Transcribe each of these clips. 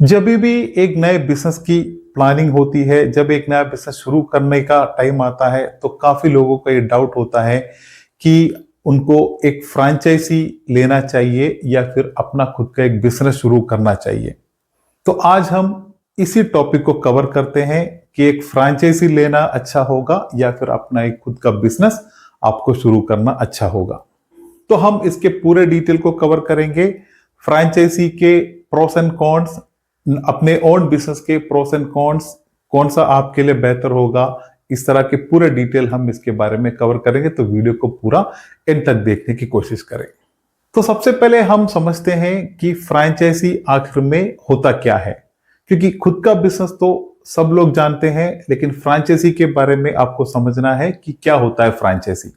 जब भी एक नए बिजनेस की प्लानिंग होती है, जब एक नया बिजनेस शुरू करने का टाइम आता है, तो काफी लोगों को ये डाउट होता है कि उनको एक फ्रैंचाइजी लेना चाहिए या फिर अपना खुद का एक बिजनेस शुरू करना चाहिए। तो आज हम इसी टॉपिक को कवर करते हैं कि एक फ्रैंचाइजी लेना अच्छा होगा या फिर अपना एक खुद का बिजनेस आपको शुरू करना अच्छा होगा। तो हम इसके पूरे डिटेल को कवर करेंगे, फ्रैंचाइजी के प्रोस एंड कॉन्स, अपने ओन बिजनेस के प्रोस एंड कॉन्स, कौन सा आपके लिए बेहतर होगा, इस तरह के पूरे डिटेल हम इसके बारे में कवर करेंगे। तो वीडियो को पूरा एंड तक देखने की कोशिश करें। तो सबसे पहले हम समझते हैं कि फ्रैंचाइजी आखिर में होता क्या है, क्योंकि खुद का बिजनेस तो सब लोग जानते हैं, लेकिन फ्रैंचाइजी के बारे में आपको समझना है कि क्या होता है फ्रैंचाइजी।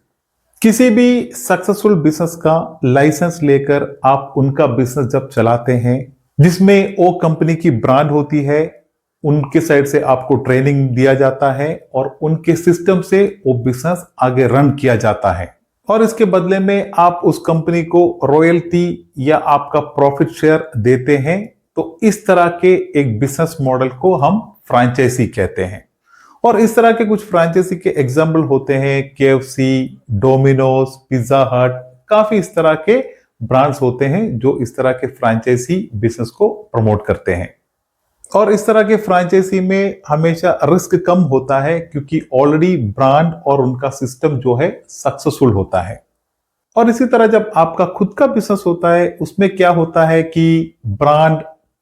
किसी भी सक्सेसफुल बिजनेस का लाइसेंस लेकर आप उनका बिजनेस जब चलाते हैं, जिसमें वो कंपनी की ब्रांड होती है, उनके साइड से आपको ट्रेनिंग दिया जाता है और उनके सिस्टम से वो बिजनेस आगे रन किया जाता है, और इसके बदले में आप उस कंपनी को रॉयल्टी या आपका प्रॉफिट शेयर देते हैं। तो इस तरह के एक बिजनेस मॉडल को हम फ्रैंचाइजी कहते हैं। और इस तरह के कुछ फ्रैंचाइजी के एग्जाम्पल होते हैं, केएफसी, डोमिनोज, पिज्जा हट, काफी इस तरह के ब्रांड्स होते हैं जो इस तरह के फ्रैंचाइजी बिजनेस को प्रमोट करते हैं। और इस तरह के फ्रैंचाइजी में हमेशा रिस्क कम होता है, क्योंकि ऑलरेडी ब्रांड और उनका सिस्टम जो है सक्सेसफुल होता है। और इसी तरह जब आपका खुद का बिजनेस होता है, उसमें क्या होता है कि ब्रांड,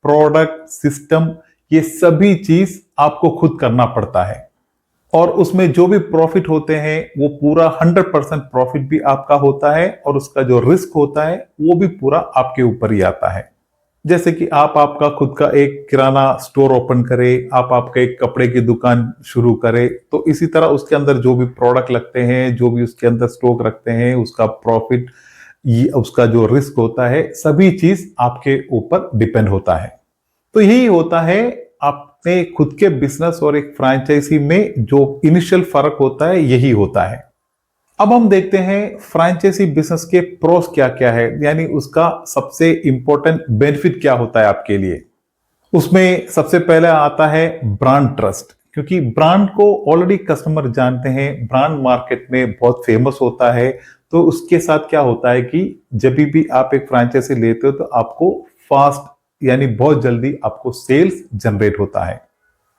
प्रोडक्ट, सिस्टम, ये सभी चीज आपको खुद करना पड़ता है। और उसमें जो भी प्रॉफिट होते हैं वो पूरा 100% प्रॉफिट भी आपका होता है, और उसका जो रिस्क होता है वो भी पूरा आपके ऊपर ही आता है। जैसे कि आप आपका खुद का एक किराना स्टोर ओपन करें, आप आपका एक कपड़े की दुकान शुरू करें, तो इसी तरह उसके अंदर जो भी प्रोडक्ट लगते हैं, जो भी उसके अंदर स्टॉक रखते हैं, उसका प्रॉफिट, उसका जो रिस्क होता है, सभी चीज आपके ऊपर डिपेंड होता है। तो यही होता है अपने खुद के बिजनेस और एक फ्रैंचाइजी में जो इनिशियल फर्क होता है, यही होता है। अब हम देखते हैं फ्रैंचाइजी बिजनेस के प्रोस क्या क्या है, यानी उसका सबसे इंपॉर्टेंट बेनिफिट क्या होता है आपके लिए। उसमें सबसे पहले आता है ब्रांड ट्रस्ट, क्योंकि ब्रांड को ऑलरेडी कस्टमर जानते हैं, ब्रांड मार्केट में बहुत फेमस होता है। तो उसके साथ क्या होता है कि जब भी आप एक फ्रैंचाइजी लेते हो तो आपको फास्ट, यानी बहुत जल्दी आपको सेल्स जनरेट होता है।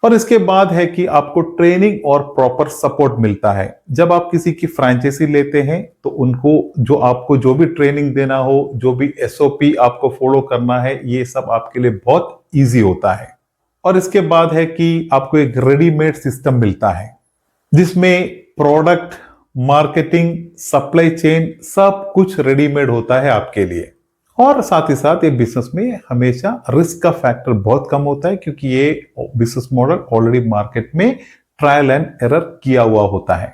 और इसके बाद है कि आपको ट्रेनिंग और प्रॉपर सपोर्ट मिलता है। जब आप किसी की फ्रैंचाइजी लेते हैं तो उनको जो आपको जो भी ट्रेनिंग देना हो, जो भी एसओपी आपको फॉलो करना है, ये सब आपके लिए बहुत इजी होता है। और इसके बाद है कि आपको एक रेडीमेड सिस्टम मिलता है, जिसमें प्रोडक्ट, मार्केटिंग, सप्लाई चेन, सब कुछ रेडीमेड होता है आपके लिए। और साथ ही साथ ये बिजनेस में हमेशा रिस्क का फैक्टर बहुत कम होता है, क्योंकि ये बिजनेस मॉडल ऑलरेडी मार्केट में ट्रायल एंड एरर किया हुआ होता है।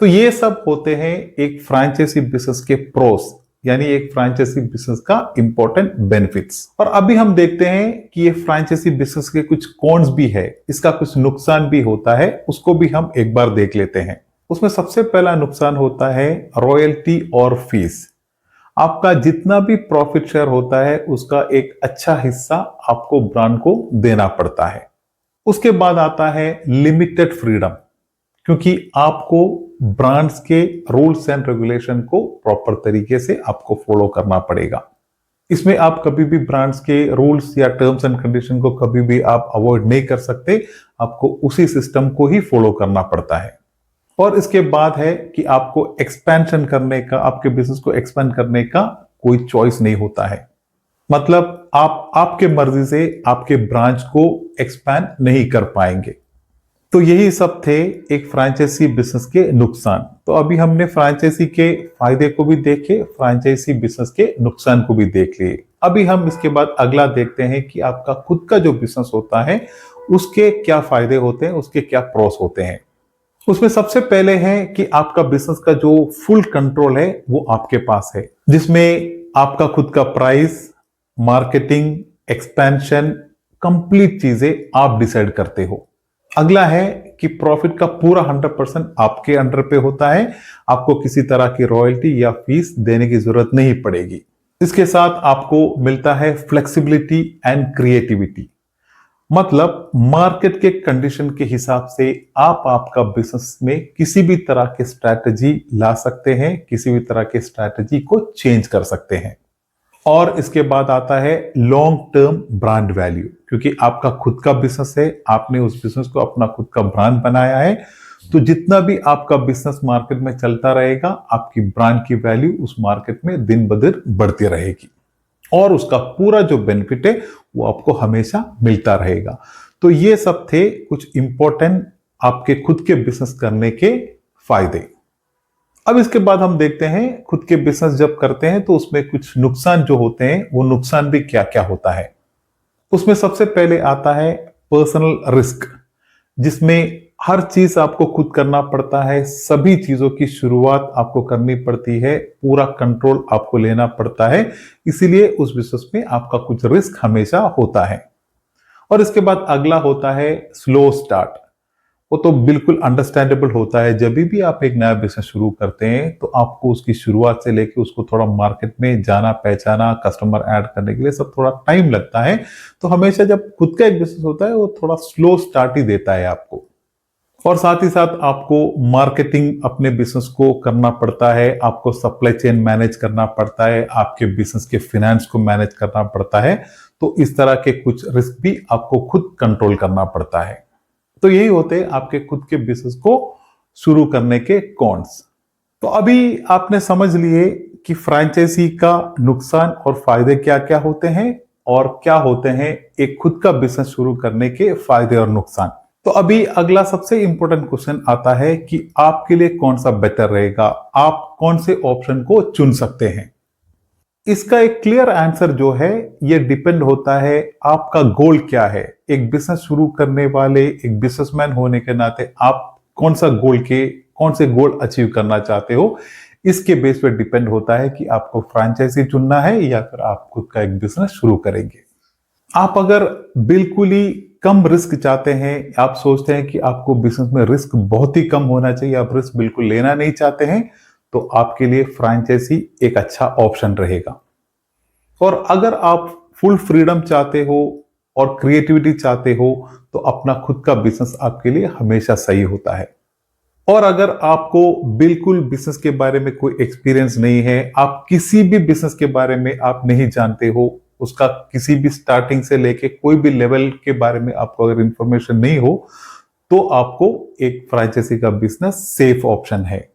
तो ये सब होते हैं एक फ्रैंचाइजी बिजनेस के प्रोस, यानी एक फ्रैंचाइजी बिजनेस का इंपॉर्टेंट बेनिफिट्स। और अभी हम देखते हैं कि ये फ्रैंचाइजी बिजनेस के कुछ कॉन्स भी है, इसका कुछ नुकसान भी होता है, उसको भी हम एक बार देख लेते हैं। उसमें सबसे पहला नुकसान होता है रॉयल्टी और फीस। आपका जितना भी प्रॉफिट शेयर होता है, उसका एक अच्छा हिस्सा आपको ब्रांड को देना पड़ता है। उसके बाद आता है लिमिटेड फ्रीडम, क्योंकि आपको ब्रांड्स के रूल्स एंड रेगुलेशन को प्रॉपर तरीके से आपको फॉलो करना पड़ेगा। इसमें आप कभी भी ब्रांड्स के रूल्स या टर्म्स एंड कंडीशन को कभी भी आप अवॉइड नहीं कर सकते, आपको उसी सिस्टम को ही फॉलो करना पड़ता है। और इसके बाद है कि आपको एक्सपेंशन करने का, आपके बिजनेस को एक्सपेंड करने का कोई चॉइस नहीं होता है। मतलब आप आपके मर्जी से आपके ब्रांच को एक्सपेंड नहीं कर पाएंगे। तो यही सब थे एक फ्रैंचाइजी बिजनेस के नुकसान। तो अभी हमने फ्रैंचाइजी के फायदे को भी देखे, फ्रैंचाइजी बिजनेस के नुकसान को भी देख लिए। अभी हम इसके बाद अगला देखते हैं कि आपका खुद का जो बिजनेस होता है उसके क्या फायदे होते हैं, उसके क्या प्रोस होते हैं। उसमें सबसे पहले है कि आपका बिजनेस का जो फुल कंट्रोल है वो आपके पास है, जिसमें आपका खुद का प्राइस, मार्केटिंग, एक्सपेंशन, कंप्लीट चीजें आप डिसाइड करते हो। अगला है कि प्रॉफिट का पूरा 100% आपके अंडर पे होता है, आपको किसी तरह की रॉयल्टी या फीस देने की जरूरत नहीं पड़ेगी। इसके साथ आपको मिलता है फ्लेक्सिबिलिटी एंड क्रिएटिविटी। मतलब मार्केट के कंडीशन के हिसाब से आप आपका बिजनेस में किसी भी तरह की स्ट्रैटेजी ला सकते हैं, किसी भी तरह की स्ट्रैटेजी को चेंज कर सकते हैं। और इसके बाद आता है लॉन्ग टर्म ब्रांड वैल्यू, क्योंकि आपका खुद का बिजनेस है, आपने उस बिजनेस को अपना खुद का ब्रांड बनाया है, तो जितना भी आपका बिजनेस मार्केट में चलता रहेगा, आपकी ब्रांड की वैल्यू उस मार्केट में दिन ब दिन बढ़ती रहेगी और उसका पूरा जो बेनिफिट है वो आपको हमेशा मिलता रहेगा। तो ये सब थे कुछ इंपॉर्टेंट आपके खुद के बिजनेस करने के फायदे। अब इसके बाद हम देखते हैं खुद के बिजनेस जब करते हैं तो उसमें कुछ नुकसान जो होते हैं, वो नुकसान भी क्या क्या होता है। उसमें सबसे पहले आता है पर्सनल रिस्क, जिसमें हर चीज आपको खुद करना पड़ता है, सभी चीजों की शुरुआत आपको करनी पड़ती है, पूरा कंट्रोल आपको लेना पड़ता है, इसीलिए उस बिजनेस में आपका कुछ रिस्क हमेशा होता है। और इसके बाद अगला होता है स्लो स्टार्ट। वो तो बिल्कुल अंडरस्टैंडेबल होता है, जब भी आप एक नया बिजनेस शुरू करते हैं तो आपको उसकी शुरुआत से लेके उसको थोड़ा मार्केट में जाना पहचाना, कस्टमर ऐड करने के लिए सब थोड़ा टाइम लगता है। तो हमेशा जब खुद का एक बिजनेस होता है वो थोड़ा स्लो स्टार्ट ही देता है आपको। और साथ ही साथ आपको मार्केटिंग अपने बिजनेस को करना पड़ता है, आपको सप्लाई चेन मैनेज करना पड़ता है, आपके बिजनेस के फाइनेंस को मैनेज करना पड़ता है। तो इस तरह के कुछ रिस्क भी आपको खुद कंट्रोल करना पड़ता है। तो यही होते हैं आपके खुद के बिजनेस को शुरू करने के कॉन्स। तो अभी आपने समझ लिए कि फ्रैंचाइजी का नुकसान और फायदे क्या क्या होते हैं और क्या होते हैं एक खुद का बिजनेस शुरू करने के फायदे और नुकसान। तो अभी अगला सबसे इंपॉर्टेंट क्वेश्चन आता है कि आपके लिए कौन सा बेटर रहेगा, आप कौन से ऑप्शन को चुन सकते हैं। इसका एक क्लियर आंसर जो है ये डिपेंड होता है आपका गोल क्या है। एक बिजनेस शुरू करने वाले, एक बिजनेसमैन होने के नाते आप कौन से गोल अचीव करना चाहते हो, इसके बेस पे डिपेंड होता है कि आपको फ्रैंचाइजी चुनना है या फिर आप खुद का एक बिजनेस शुरू करेंगे। आप अगर बिल्कुल ही कम रिस्क चाहते हैं, आप सोचते हैं कि आपको बिजनेस में रिस्क बहुत ही कम होना चाहिए, आप रिस्क बिल्कुल लेना नहीं चाहते हैं, तो आपके लिए फ्रैंचाइजी एक अच्छा ऑप्शन रहेगा। और अगर आप फुल फ्रीडम चाहते हो और क्रिएटिविटी चाहते हो तो अपना खुद का बिजनेस आपके लिए हमेशा सही होता है। और अगर आपको बिल्कुल बिजनेस के बारे में कोई एक्सपीरियंस नहीं है, आप किसी भी बिजनेस के बारे में आप नहीं जानते हो, उसका किसी भी स्टार्टिंग से लेके कोई भी लेवल के बारे में आपको अगर इंफॉर्मेशन नहीं हो, तो आपको एक फ्रैंचाइजी का बिजनेस सेफ ऑप्शन है।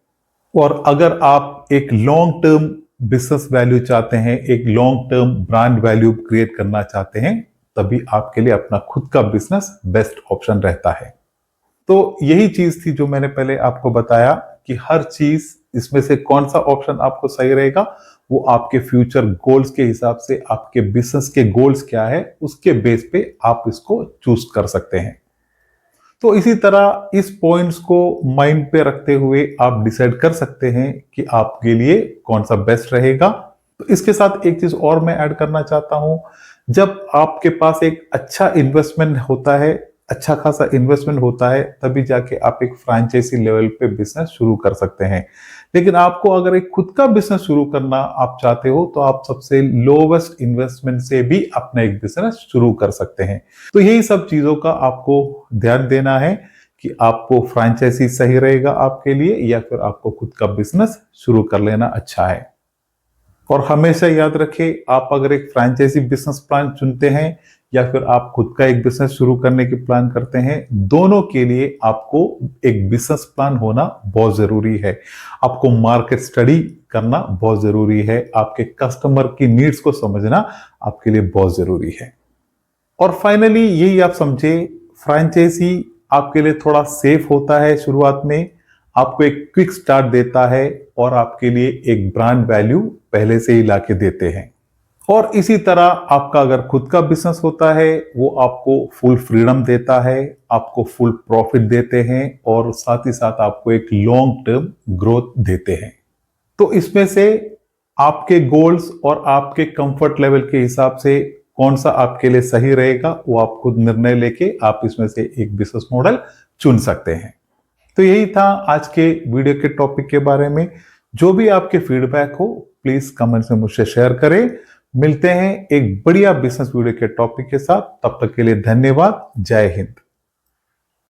और अगर आप एक लॉन्ग टर्म बिजनेस वैल्यू चाहते हैं, एक long term brand value create करना चाहते हैं, तभी आपके लिए अपना खुद का बिजनेस बेस्ट ऑप्शन रहता है। तो यही चीज थी जो मैंने पहले आपको बताया कि हर चीज इसमें से कौन सा ऑप्शन आपको सही रहेगा, वो आपके फ्यूचर गोल्स के हिसाब से, आपके बिजनेस के गोल्स क्या है उसके बेस पे आप इसको चूज कर सकते हैं। तो इसी तरह इस पॉइंट्स को माइंड पे रखते हुए आप डिसाइड कर सकते हैं कि आपके लिए कौन सा बेस्ट रहेगा। तो इसके साथ एक चीज और मैं ऐड करना चाहता हूं, जब आपके पास एक अच्छा इन्वेस्टमेंट होता है, अच्छा खासा इन्वेस्टमेंट होता है, तभी जाके आप एक फ्रैंचाइजी लेवल पे बिजनेस शुरू कर सकते हैं। लेकिन आपको अगर एक खुद का बिजनेस शुरू करना आप चाहते हो तो आप सबसे लोवेस्ट इन्वेस्टमेंट से भी अपना एक बिजनेस शुरू कर सकते हैं। तो यही सब चीजों का आपको ध्यान देना है कि आपको फ्रैंचाइजी सही रहेगा आपके लिए या फिर आपको खुद का बिजनेस शुरू कर लेना अच्छा है। और हमेशा याद रखें, आप अगर एक फ्रैंचाइजी बिजनेस प्लान चुनते हैं या फिर आप खुद का एक बिजनेस शुरू करने की प्लान करते हैं, दोनों के लिए आपको एक बिजनेस प्लान होना बहुत जरूरी है। आपको मार्केट स्टडी करना बहुत जरूरी है, आपके कस्टमर की नीड्स को समझना आपके लिए बहुत जरूरी है। और फाइनली यही आप समझे, फ्रैंचाइजी आपके लिए थोड़ा सेफ होता है शुरुआत में, आपको एक क्विक स्टार्ट देता है और आपके लिए एक ब्रांड वैल्यू पहले से ही लाके देते हैं। और इसी तरह आपका अगर खुद का बिजनेस होता है, वो आपको फुल फ्रीडम देता है, आपको फुल प्रॉफिट देते हैं और साथ ही साथ आपको एक लॉन्ग टर्म ग्रोथ देते हैं। तो इसमें से आपके गोल्स और आपके कंफर्ट लेवल के हिसाब से कौन सा आपके लिए सही रहेगा, वो आप खुद निर्णय लेके आप इसमें से एक बिजनेस मॉडल चुन सकते हैं। तो यही था आज के वीडियो के टॉपिक के बारे में। जो भी आपके फीडबैक हो प्लीज कमेंट्स में मुझसे शेयर करें। मिलते हैं एक बढ़िया बिजनेस वीडियो के टॉपिक के साथ। तब तक के लिए धन्यवाद। जय हिंद।